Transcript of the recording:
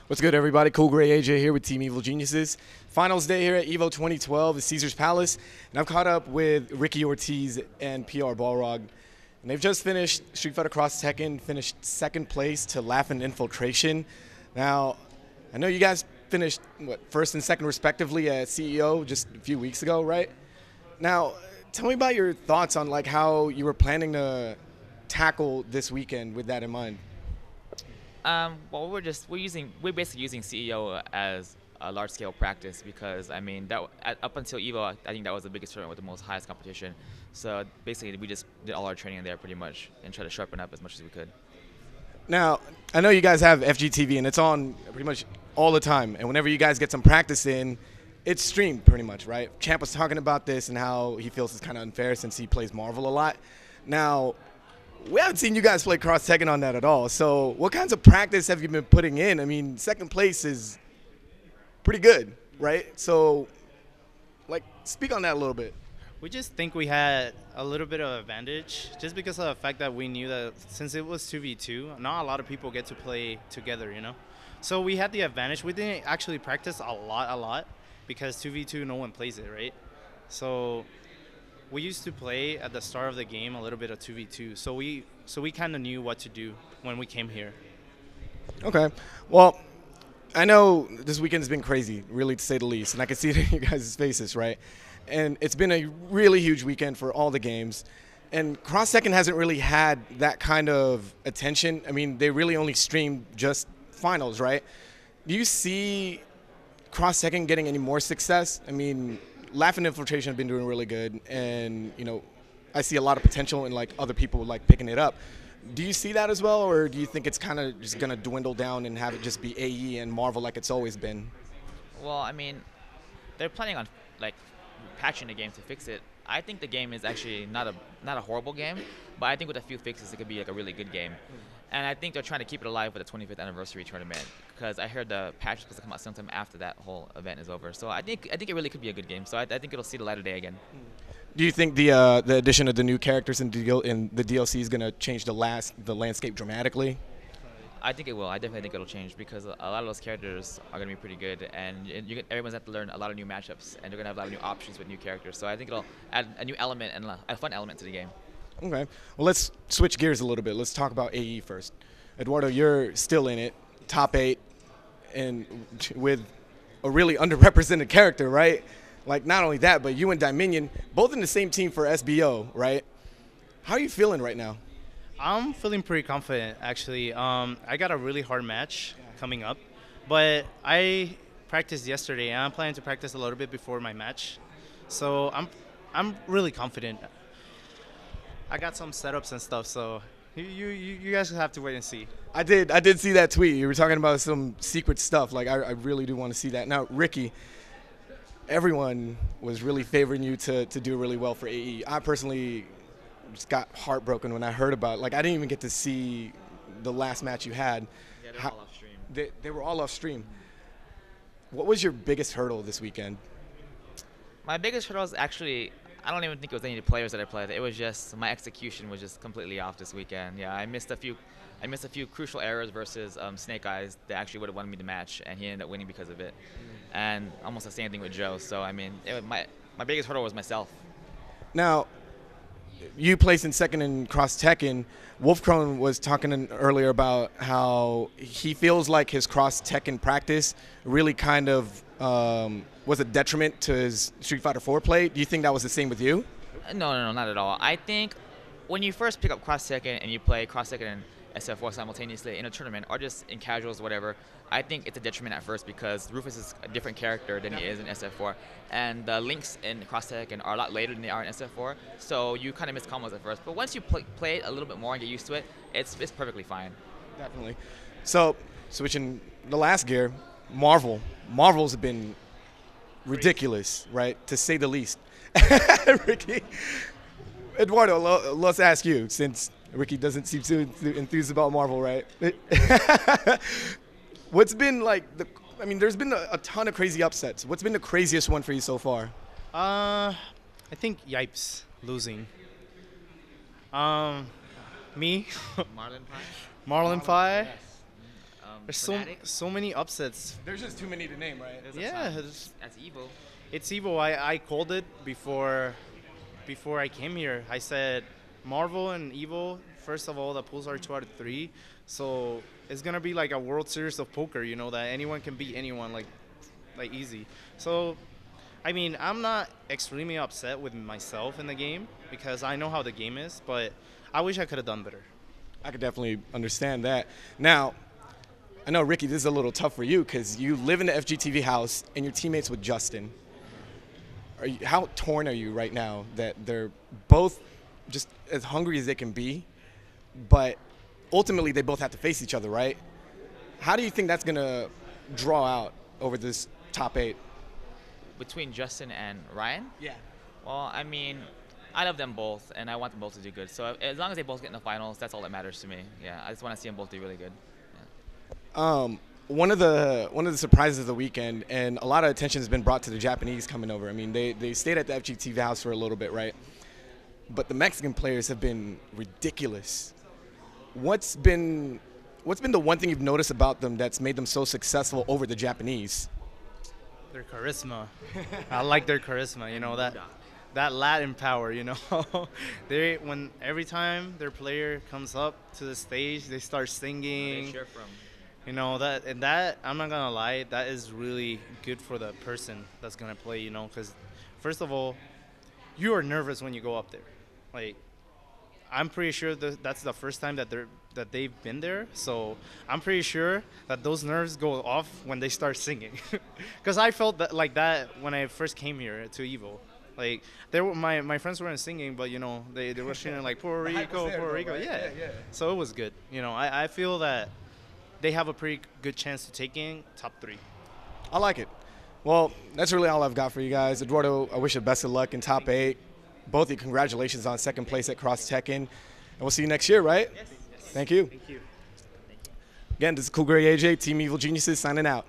What's good, everybody? CoolGrayAJ here with Team Evil Geniuses. Finals day here at EVO2K12 at Caesar's Palace, and I've caught up with Ricky Ortiz and PR Balrog, and they've just finished Street Fighter Cross Tekken, finished second place to Laugh and Infiltration. Now, I know you guys finished first and second respectively at CEO just a few weeks ago, right? Now, tell me about your thoughts on how you were planning to tackle this weekend with that in mind. Well, we're basically using CEO as a large-scale practice because I mean up until Evo, I think that was the biggest tournament with the most highest competition. So basically, we just did all our training there pretty much and try to sharpen up as much as we could. Now, I know you guys have FGTV and it's on pretty much all the time. And whenever you guys get some practice in, it's streamed pretty much, right? Champ was talking about this and how he feels it's kind of unfair since he plays Marvel a lot. Now, we haven't seen you guys play Cross Tekken on that at all. So what kinds of practice have you been putting in? I mean, second place is pretty good, right? So, speak on that a little bit. We just think we had a little bit of advantage just because of the fact that we knew that since it was 2v2, not a lot of people get to play together, you know? So we had the advantage. We didn't actually practice a lot because 2v2, no one plays it, right? So we used to play at the start of the game a little bit of 2v2, so we kind of knew what to do when we came here. Okay. Well, I know this weekend's been crazy, really, to say the least, and I can see it in you guys' faces, right? And it's been a really huge weekend for all the games. And Cross Tekken hasn't really had that kind of attention. I mean, they really only streamed just finals, right? Do you see Cross Tekken getting any more success? I mean, Laugh and Infiltration have been doing really good, and I see a lot of potential in other people picking it up. Do you see that as well, or do you think it's kind of just gonna dwindle down and have it just be AE and Marvel like it's always been? Well, I mean, they're planning on patching the game to fix it. I think the game is actually not a horrible game, but I think with a few fixes it could be a really good game. And I think they're trying to keep it alive with the 25th anniversary tournament because I heard the patch is supposed to come out sometime after that whole event is over. So I think it really could be a good game. So I think it'll see the light of day again. Do you think the addition of the new characters in the DLC is going to change the landscape dramatically? I think it will. I definitely think it'll change because a lot of those characters are going to be pretty good, and everyone's have to learn a lot of new matchups, and they're going to have a lot of new options with new characters. So I think it'll add a new element and a fun element to the game. Okay. Well, let's switch gears a little bit. Let's talk about AE first. Eduardo, you're still in it, top 8, and with a really underrepresented character, right? Not only that, but you and Dominion, both in the same team for SBO, right? How are you feeling right now? I'm feeling pretty confident, actually. I got a really hard match coming up, but I practiced yesterday, and I'm planning to practice a little bit before my match. So I'm really confident. I got some setups and stuff, so you guys have to wait and see. I did see that tweet. You were talking about some secret stuff. I really do want to see that. Now, Ricky, everyone was really favoring you to do really well for AE. I personally just got heartbroken when I heard about it. I didn't even get to see the last match you had. Yeah, they're all off stream. They were all off stream. What was your biggest hurdle this weekend? My biggest hurdle is actually, I don't even think it was any of the players that I played. It was just my execution was just completely off this weekend. Yeah, I missed a few crucial errors versus Snake Eyes that actually would have won me the match, and he ended up winning because of it. And almost the same thing with Joe. So I mean, my biggest hurdle was myself. Now, you placed in second in Cross Tekken. Wolfcrone was talking earlier about how he feels like his Cross Tekken practice really kind of was a detriment to his Street Fighter 4 play. Do you think that was the same with you? No, not at all. I think when you first pick up Cross Tekken and you play Cross Tekken and SF4 simultaneously in a tournament or just in casuals, whatever, I think it's a detriment at first because Rufus is a different character than he is in SF4, and the links in Cross Tekken are a lot later than they are in SF4, so you kind of miss combos at first. But once you play it a little bit more and get used to it, it's perfectly fine. Definitely. So, switching the last gear, Marvel's have been ridiculous, right, to say the least. Ricky, Eduardo, let's ask you, since Ricky doesn't seem too enthused about Marvel, right? What's been there's been a ton of crazy upsets. What's been the craziest one for you so far? I think Yipes losing. Me. Marlin Pie? Marlin Pie. Yes. There's Fnatic. so many upsets. There's just too many to name, right? There's a Yeah, ton. it's, That's evil. it's evil. I called it before I came here. I said Marvel and Evo. First of all, the pools are 2 out of 3, so it's gonna be like a World Series of poker. You know that anyone can beat anyone like easy. So, I mean, I'm not extremely upset with myself in the game because I know how the game is, but I wish I could have done better. I could definitely understand that. Now, I know, Ricky, this is a little tough for you because you live in the FGTV house and your teammates with Justin. How torn are you right now that they're both just as hungry as they can be, but ultimately they both have to face each other, right? How do you think that's going to draw out over this top 8? Between Justin and Ryan? Yeah. Well, I mean, I love them both, and I want them both to do good. So as long as they both get in the finals, that's all that matters to me. Yeah, I just want to see them both do really good. Yeah. One of the surprises of the weekend, and a lot of attention has been brought to the Japanese coming over. I mean, they stayed at the FGTV house for a little bit, right? But the Mexican players have been ridiculous. What's been the one thing you've noticed about them that's made them so successful over the Japanese? Their charisma. I like their charisma. You know that Latin power. You know, every time their player comes up to the stage, they start singing. They cheer from. You know that I'm not gonna lie, that is really good for the person that's gonna play. You know, because first of all, you are nervous when you go up there. Like, I'm pretty sure that's the first time that they've been there. So I'm pretty sure that those nerves go off when they start singing. Because I felt that when I first came here to Evo. Like, my friends weren't singing, but you know they were singing like Puerto Rico, Puerto Rico. Right? Yeah. Yeah. So it was good. You know, I feel that they have a pretty good chance to taking top 3. I like it. Well, that's really all I've got for you guys. Eduardo, I wish you best of luck in top 8. Both of you, congratulations on second place at Cross Tekken. And we'll see you next year, right? Yes. Thank you. Thank you. Again, this is CoolGrayAJ, Team Evil Geniuses, signing out.